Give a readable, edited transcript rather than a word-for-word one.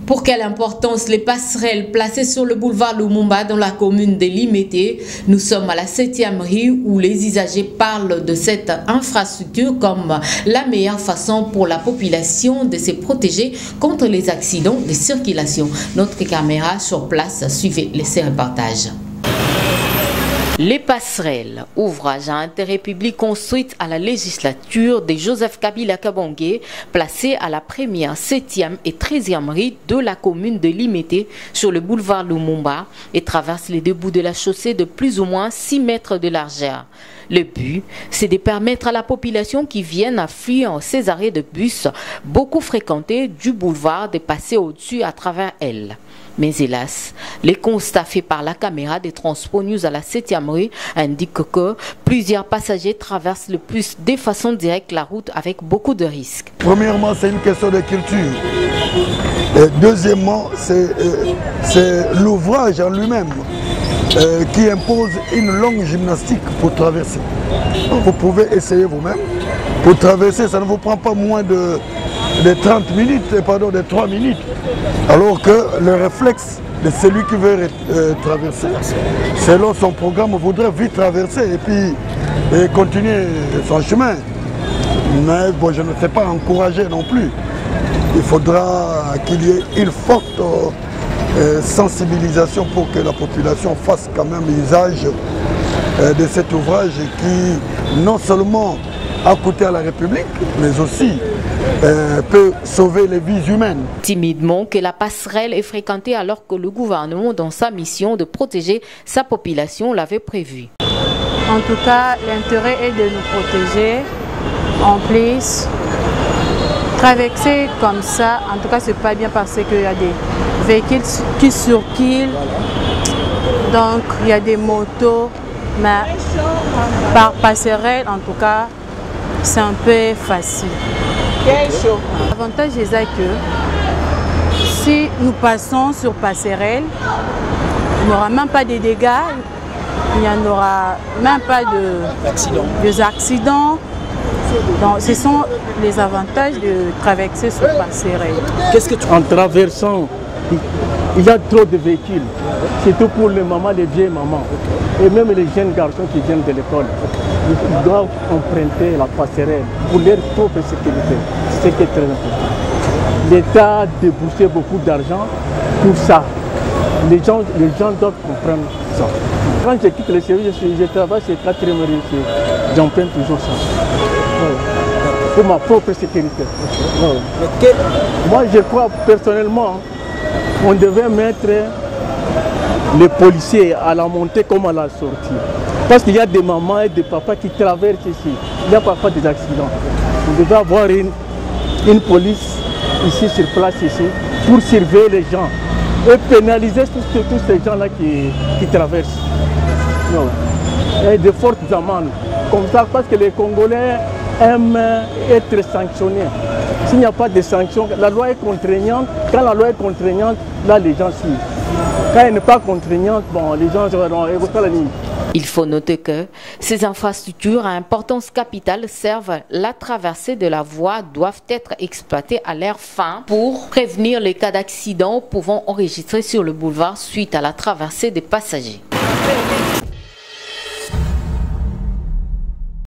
Pour quelle importance les passerelles placées sur le boulevard Lumumba dans la commune de Limete? Nous sommes à la 7e rue où les usagers parlent de cette infrastructure comme la meilleure façon pour la population de se protéger contre les accidents de circulation. Notre caméra sur place suivait ces reportages. Les passerelles, ouvrage à intérêt public construite à la législature de Joseph Kabila Kabange, placée à la première, 7e et 13e rue de la commune de Limete sur le boulevard Lumumba et traverse les deux bouts de la chaussée de plus ou moins 6 mètres de largeur. Le but, c'est de permettre à la population qui vient à fuir ces arrêts de bus beaucoup fréquentés du boulevard de passer au-dessus à travers elle. Mais hélas, les constats faits par la caméra des Transport News à la 7e rue indiquent que plusieurs passagers traversent le bus de façon directe la route avec beaucoup de risques. Premièrement, c'est une question de culture. Et deuxièmement, c'est l'ouvrage en lui-même qui impose une longue gymnastique pour traverser. Donc vous pouvez essayer vous-même. Pour traverser, ça ne vous prend pas moins de 30 minutes, pardon, de 3 minutes. Alors que le réflexe de celui qui veut traverser, selon son programme, voudrait vite traverser et puis continuer son chemin. Mais bon, je ne sais pas encourager non plus. Il faudra qu'il y ait une forte sensibilisation pour que la population fasse quand même usage de cet ouvrage qui non seulement a coûté à la République, mais aussi peut sauver les vies humaines. Timidement que la passerelle est fréquentée alors que le gouvernement, dans sa mission de protéger sa population, l'avait prévu. En tout cas, l'intérêt est de nous protéger. En plus, traverser comme ça, en tout cas, c'est pas bien parce qu'il y a des véhicules qui circulent, donc il y a des motos, mais par passerelle, en tout cas, c'est un peu facile. L'avantage est que si nous passons sur passerelle, il n'y aura même pas de dégâts, il n'y en aura même pas d'accidents. Donc, ce sont les avantages de traverser sur passerelle. En traversant, il y a trop de véhicules, surtout pour les mamans, les vieilles mamans, et même les jeunes garçons qui viennent de l'école. Ils doivent emprunter la passerelle pour leur propre sécurité, c'est ce qui est très important. L'État a déboursé beaucoup d'argent pour ça. Les gens doivent comprendre ça. Quand je quitte le service, je travaille sur 4e rue, j'emprunte toujours ça. Voilà. Pour ma propre sécurité. Voilà. Moi, je crois personnellement qu'on devait mettre les policiers à la montée comme à la sortie. Parce qu'il y a des mamans et des papas qui traversent ici. Il y a parfois des accidents. On devait avoir une police ici sur place ici pour surveiller les gens et pénaliser tous ces gens-là qui traversent. Non. Et de fortes amendes. Comme ça, parce que les Congolais aiment être sanctionnés. S'il n'y a pas de sanctions, la loi est contraignante. Quand la loi est contraignante, là les gens suivent. Quand elle n'est pas contraignante, bon, les gens vont pas la ligne. Il faut noter que ces infrastructures à importance capitale servent la traversée de la voie doivent être exploitées à leur fin pour prévenir les cas d'accidents pouvant enregistrer sur le boulevard suite à la traversée des passagers.